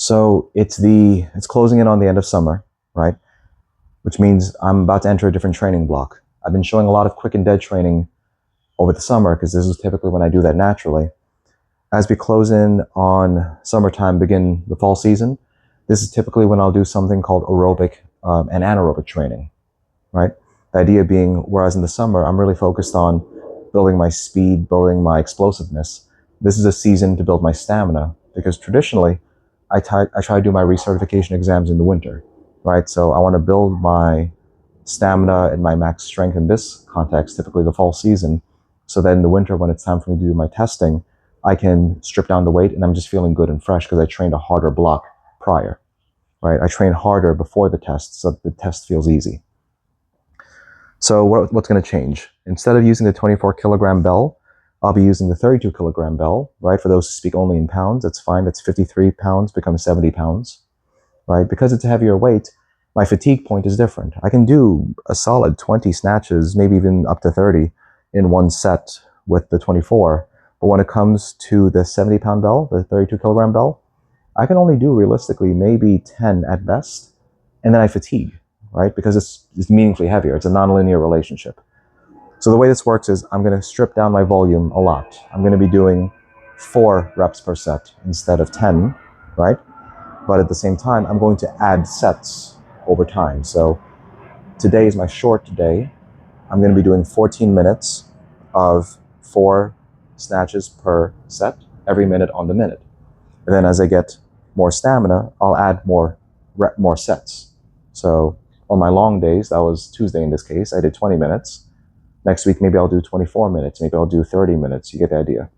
So it's closing in on the end of summer, right? Which means I'm about to enter a different training block. I've been showing a lot of quick and dead training over the summer because this is typically when I do that naturally. As we close in on summertime, begin the fall season, this is typically when I'll do something called aerobic and anaerobic training, right? The idea being, whereas in the summer, I'm really focused on building my speed, building my explosiveness. This is a season to build my stamina because traditionally, I try to do my recertification exams in the winter, right? So I want to build my stamina and my max strength in this context, typically the fall season, so that in the winter, when it's time for me to do my testing, I can strip down the weight and I'm just feeling good and fresh because I trained a harder block prior, right? I train harder before the test so the test feels easy. So what's going to change? Instead of using the 24 kilogram bell, I'll be using the 32 kilogram bell, right? For those who speak only in pounds, that's fine. That's 53 pounds becomes 70 pounds, right? Because it's a heavier weight, my fatigue point is different. I can do a solid 20 snatches, maybe even up to 30 in one set with the 24. But when it comes to the 70 pound bell, the 32 kilogram bell, I can only do realistically maybe 10 at best. And then I fatigue, right? Because it's meaningfully heavier. It's a nonlinear relationship. So the way this works is I'm going to strip down my volume a lot. I'm going to be doing 4 reps per set instead of 10, right? But at the same time, I'm going to add sets over time. So today is my short day. I'm going to be doing 14 minutes of 4 snatches per set, every minute on the minute. And then as I get more stamina, I'll add more sets. So on my long days, that was Tuesday in this case, I did 20 minutes. Next week, maybe I'll do 24 minutes. Maybe I'll do 30 minutes. You get the idea.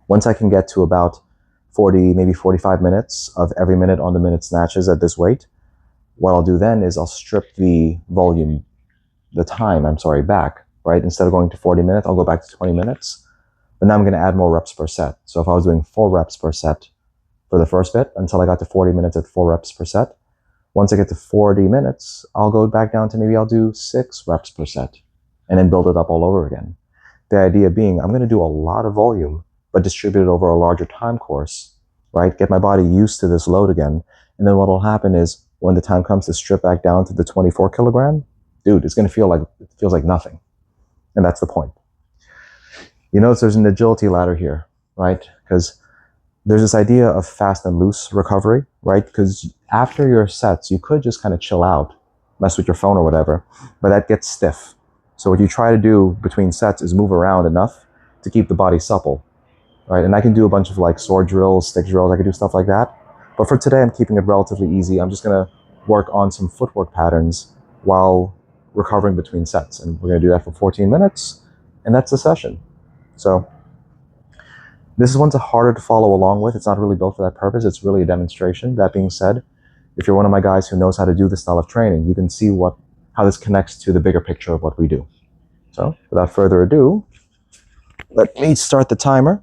Once I can get to about 40, maybe 45 minutes of every minute on the minute snatches at this weight, what I'll do then is I'll strip the time back, right? Instead of going to 40 minutes, I'll go back to 20 minutes. But now I'm going to add more reps per set. So if I was doing 4 reps per set for the first bit until I got to 40 minutes at 4 reps per set, once I get to 40 minutes, I'll go back down to maybe I'll do 6 reps per set and then build it up all over again. The idea being I'm going to do a lot of volume, but distribute it over a larger time course, right? Get my body used to this load again. And then what will happen is when the time comes to strip back down to the 24 kilogram, dude, it's going to it feels like nothing. And that's the point. You notice there's an agility ladder here, right? Because there's this idea of fast and loose recovery, right? Because after your sets, you could just kind of chill out, mess with your phone or whatever, but that gets stiff. So what you try to do between sets is move around enough to keep the body supple, right? And I can do a bunch of like sword drills, stick drills, I can do stuff like that. But for today, I'm keeping it relatively easy. I'm just going to work on some footwork patterns while recovering between sets. And we're going to do that for 14 minutes, and that's the session. So this one's harder to follow along with. It's not really built for that purpose. It's really a demonstration. That being said, if you're one of my guys who knows how to do this style of training, you can see how this connects to the bigger picture of what we do. So without further ado, let me start the timer.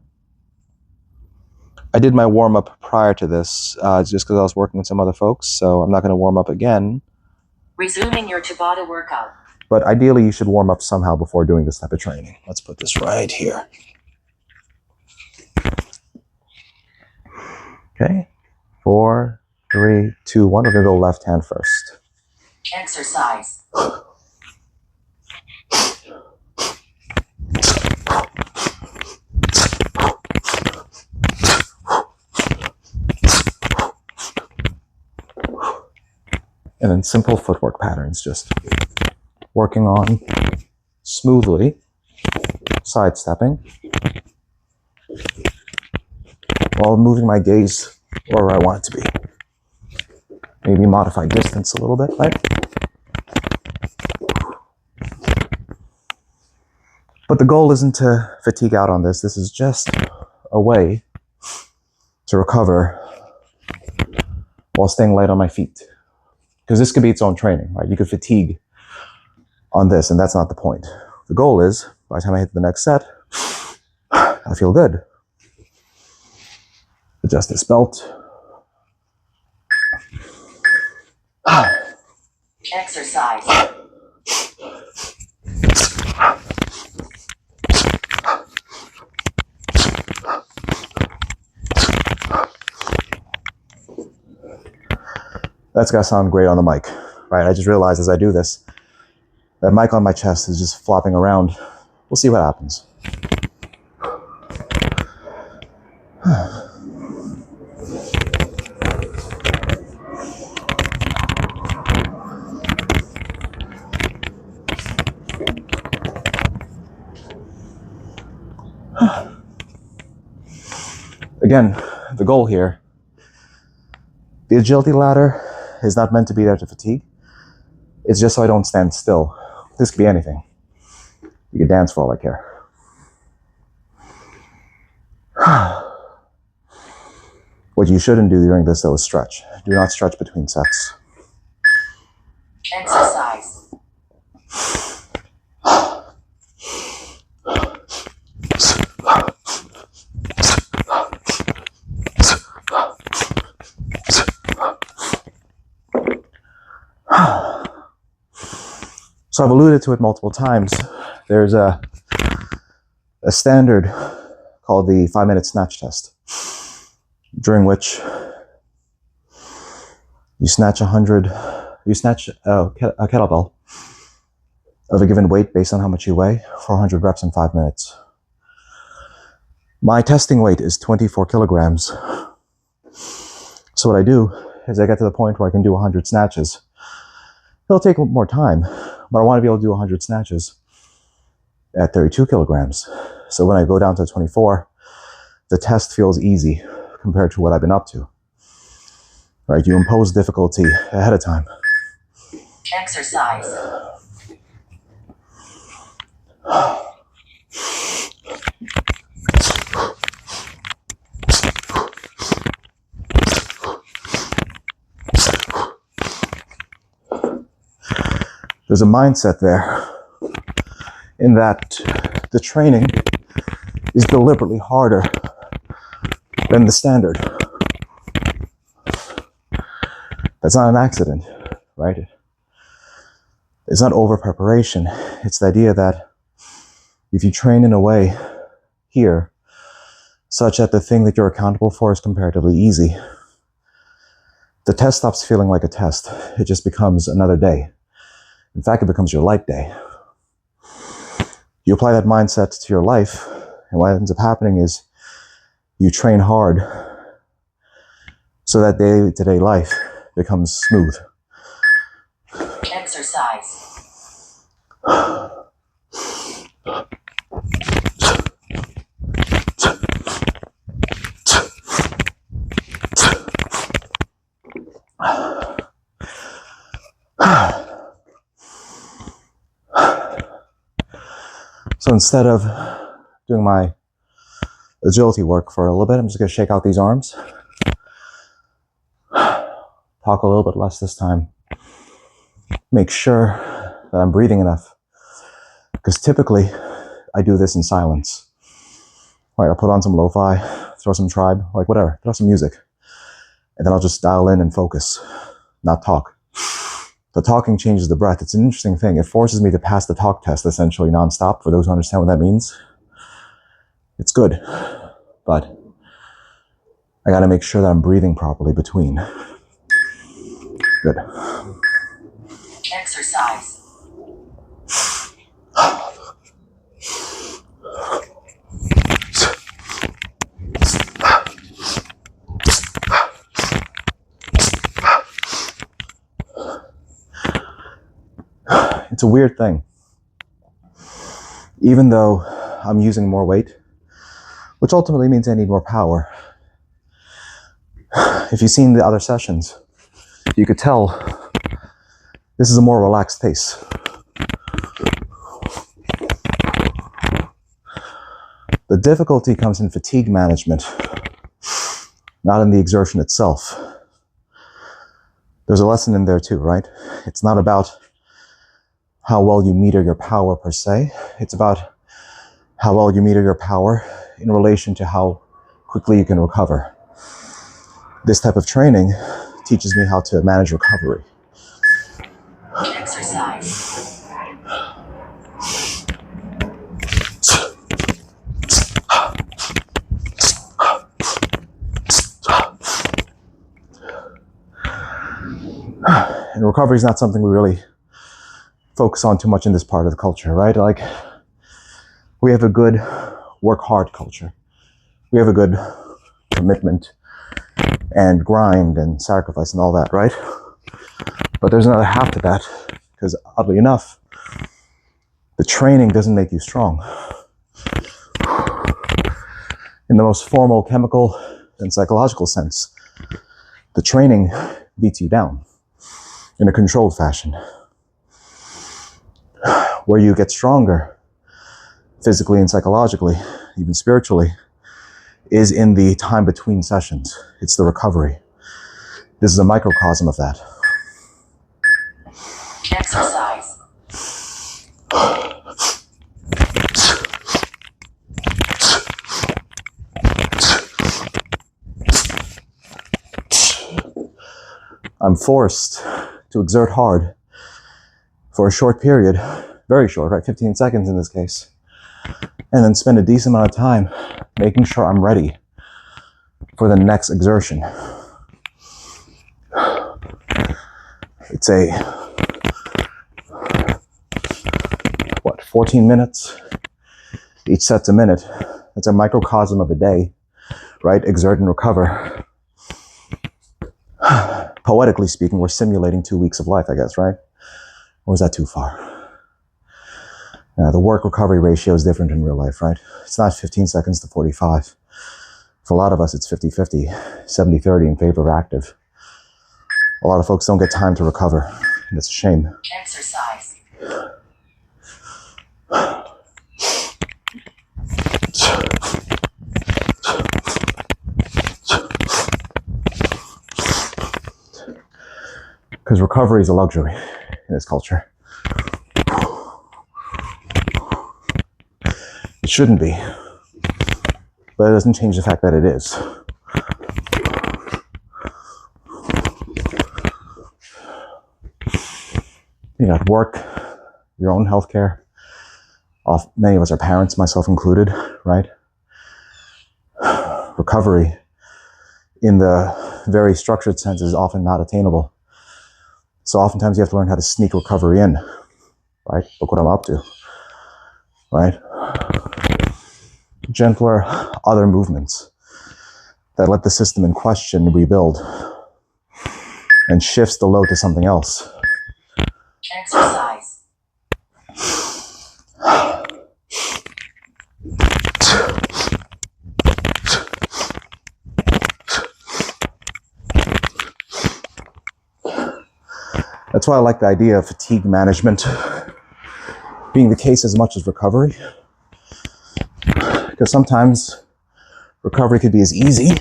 I did my warm-up prior to this, just because I was working with some other folks, so I'm not going to warm up again. Resuming your Tabata workout. But ideally, you should warm up somehow before doing this type of training. Let's put this right here. Okay, 4, 3, 2, 1. We're going to go left hand first. Exercise. And then simple footwork patterns, just working on smoothly, sidestepping, while moving my gaze where I want it to be. Maybe modify distance a little bit, right? But the goal isn't to fatigue out on this. This is just a way to recover while staying light on my feet. Because this could be its own training, right? You could fatigue on this, and that's not the point. The goal is, by the time I hit the next set, I feel good. Adjust this belt. Exercise. That's gotta sound great on the mic, right? I just realized as I do this, that mic on my chest is just flopping around. We'll see what happens. Again, the goal here, the agility ladder is not meant to be there to fatigue. It's just so I don't stand still. This could be anything. You could dance for all I care. What you shouldn't do during this though is stretch. Do not stretch between sets. Exercise. So I've alluded to it multiple times. There's a standard called the 5-minute snatch test, during which you snatch a kettlebell of a given weight based on how much you weigh for 100 reps in 5 minutes. My testing weight is 24 kilograms. So what I do is I get to the point where I can do 100 snatches. It'll take more time, but I want to be able to do 100 snatches at 32 kilograms. So when I go down to 24, the test feels easy compared to what I've been up to. Right? You impose difficulty ahead of time. Exercise. There's a mindset there in that the training is deliberately harder than the standard. That's not an accident, right? It's not over preparation. It's the idea that if you train in a way here such that the thing that you're accountable for is comparatively easy, the test stops feeling like a test. It just becomes another day. In fact, it becomes your light day. You apply that mindset to your life, and what ends up happening is you train hard so that day-to-day life becomes smooth. Exercise. So instead of doing my agility work for a little bit, I'm just going to shake out these arms. Talk a little bit less this time. Make sure that I'm breathing enough. Because typically, I do this in silence. All right, I'll put on some lo-fi, throw some tribe, like whatever, throw some music. And then I'll just dial in and focus, not talk. The talking changes the breath. It's an interesting thing. It forces me to pass the talk test essentially nonstop. For those who understand what that means, it's good. But I got to make sure that I'm breathing properly between. Good. Exercise. It's a weird thing. Even though I'm using more weight, which ultimately means I need more power. If you've seen the other sessions, you could tell this is a more relaxed pace. The difficulty comes in fatigue management, not in the exertion itself. There's a lesson in there too, right? It's not about how well you meter your power per se. It's about how well you meter your power in relation to how quickly you can recover. This type of training teaches me how to manage recovery. Exercise. recovery is not something we really focus on too much in this part of the culture, right? Like, we have a good work hard culture. We have a good commitment and grind and sacrifice and all that, right? But there's another half to that, because oddly enough, the training doesn't make you strong. In the most formal chemical and psychological sense, the training beats you down in a controlled fashion. Where you get stronger physically and psychologically, even spiritually, is in the time between sessions. It's the recovery. This is a microcosm of that. Exercise. I'm forced to exert hard for a short period, very short, right? 15 seconds in this case, and then spend a decent amount of time making sure I'm ready for the next exertion. It's 14 minutes? Each set's a minute. It's a microcosm of a day, right? Exert and recover. Poetically speaking, we're simulating 2 weeks of life, I guess, right? Or is that too far? The work recovery ratio is different in real life, right? It's not 15 seconds to 45. For a lot of us, it's 50-50, 70-30 in favor of active. A lot of folks don't get time to recover, and it's a shame. Exercise. Because recovery is a luxury in this culture. It shouldn't be, but it doesn't change the fact that it is. You got work, your own healthcare. Many of us are parents, myself included, right? Recovery, in the very structured sense, is often not attainable. So oftentimes you have to learn how to sneak recovery in, right? Look what I'm up to, right? Gentler other movements that let the system in question rebuild and shifts the load to something else. Exercise. That's why I like the idea of fatigue management being the case as much as recovery. Because sometimes recovery could be as easy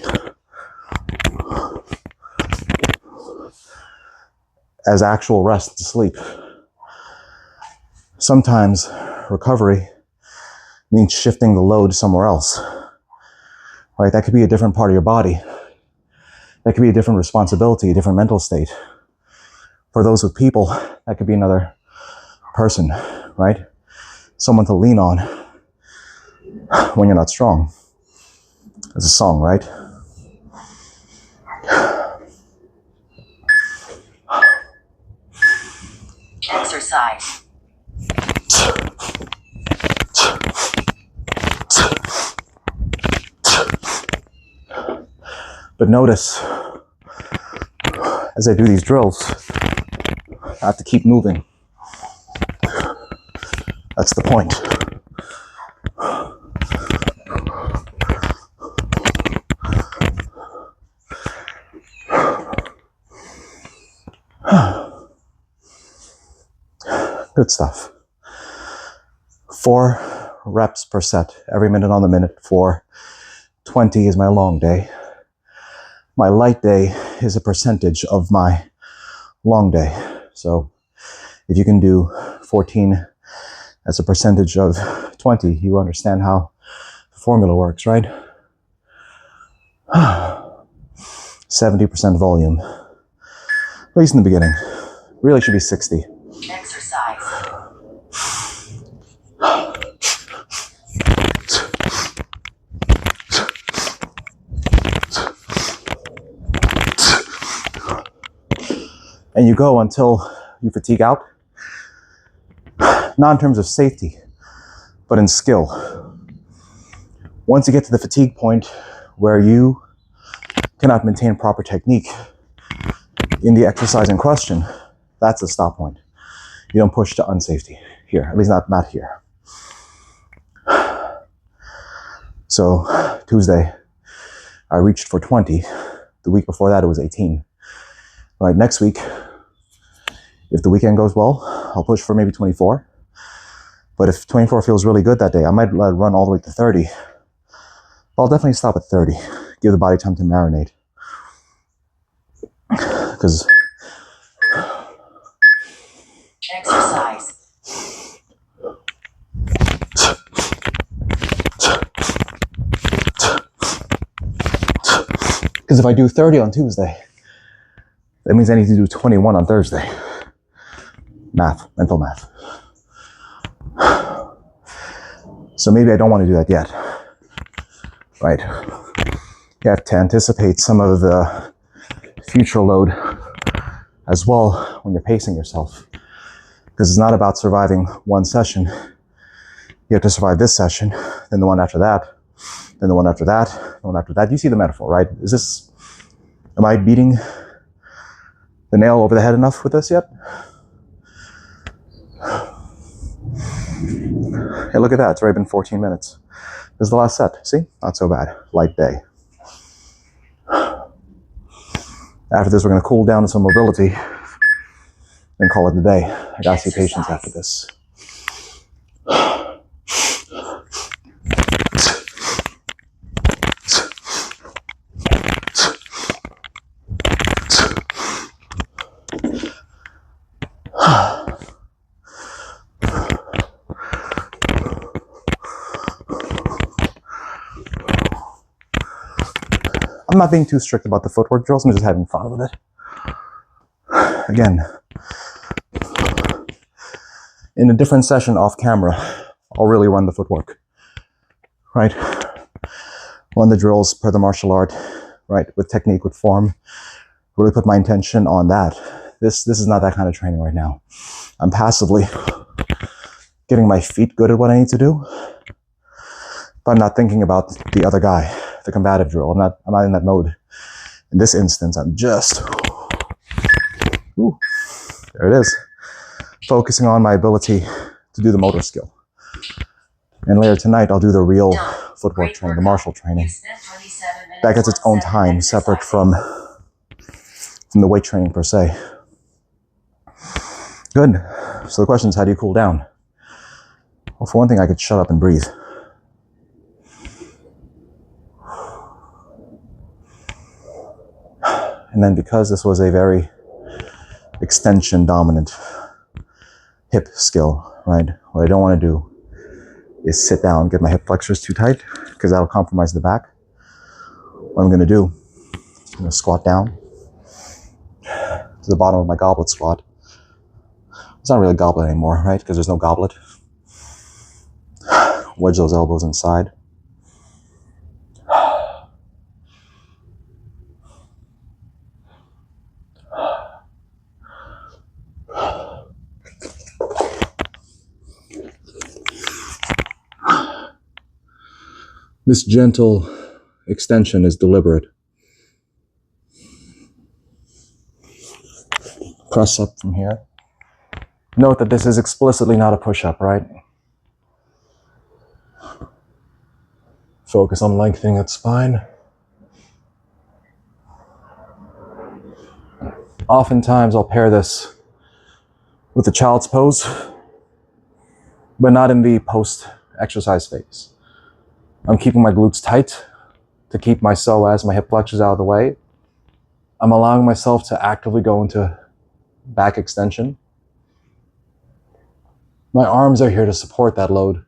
as actual rest and sleep. Sometimes recovery means shifting the load somewhere else, right? That could be a different part of your body. That could be a different responsibility, a different mental state. For those with people, that could be another person, right? Someone to lean on when you're not strong. There's a song, right? Exercise. But notice, as I do these drills, I have to keep moving. That's the point. Good stuff. 4 reps per set, every minute on the minute. 20 is my long day. My light day is a percentage of my long day. So if you can do 14 as a percentage of 20, you understand how the formula works, right? 70% volume, at least in the beginning. Really should be 60. Exercise. And you go until you fatigue out, not in terms of safety, but in skill. Once you get to the fatigue point where you cannot maintain proper technique in the exercise in question, that's the stop point. You don't push to unsafety here, at least not here. So Tuesday, I reached for 20. The week before that, it was 18. All right, next week, if the weekend goes well, I'll push for maybe 24. But if 24 feels really good that day, I might let it run all the way to 30. But I'll definitely stop at 30. Give the body time to marinate. Because exercise, if I do 30 on Tuesday, that means I need to do 21 on Thursday. Math, mental math. So maybe I don't want to do that yet. Right? You have to anticipate some of the future load as well when you're pacing yourself. Because it's not about surviving one session. You have to survive this session, then the one after that, then the one after that, the one after that. You see the metaphor, right? Am I beating the nail over the head enough with this yet? Hey, look at that. It's already been 14 minutes. This is the last set. See? Not so bad. Light day. After this, we're going to cool down to some mobility and call it a day. I got to see patients after this. I'm not being too strict about the footwork drills. I'm just having fun with it. Again, in a different session off camera, I'll really run the footwork, right? Run the drills per the martial art, right? With technique, with form. Really put my intention on that. This is not that kind of training right now. I'm passively getting my feet good at what I need to do, but I'm not thinking about the other guy, the combative drill. I'm not in that mode. In this instance, I'm just, there it is, focusing on my ability to do the motor skill. And later tonight, I'll do the real footwork training, the martial training. That gets its own time, separate from the weight training per se. Good. So the question is, how do you cool down? Well, for one thing, I could shut up and breathe. And then because this was a very extension dominant hip skill, right? What I don't want to do is sit down, get my hip flexors too tight, because that'll compromise the back. What I'm going to do, I'm going to squat down to the bottom of my goblet squat. It's not really a goblet anymore, right? Because there's no goblet. Wedge those elbows inside. This gentle extension is deliberate. Press up from here. Note that this is explicitly not a push-up, right? Focus on lengthening that spine. Oftentimes I'll pair this with the child's pose, but not in the post-exercise phase. I'm keeping my glutes tight to keep my psoas, my hip flexors out of the way. I'm allowing myself to actively go into back extension. My arms are here to support that load.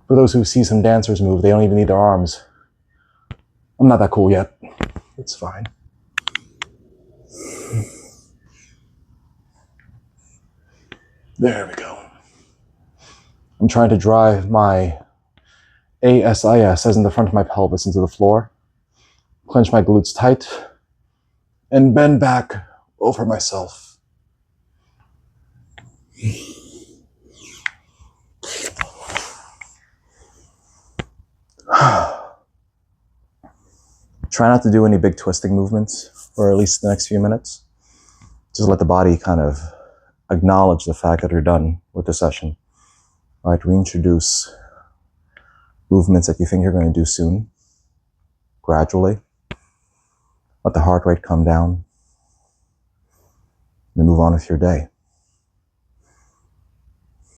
For those who see some dancers move, they don't even need their arms. I'm not that cool yet. It's fine. There we go. I'm trying to drive my ASIS, as in the front of my pelvis, into the floor. Clench my glutes tight. and bend back over myself. Try not to do any big twisting movements for at least the next few minutes. Just let the body kind of acknowledge the fact that you're done with the session. All right, reintroduce movements that you think you're going to do soon, gradually. Let the heart rate come down, and move on with your day.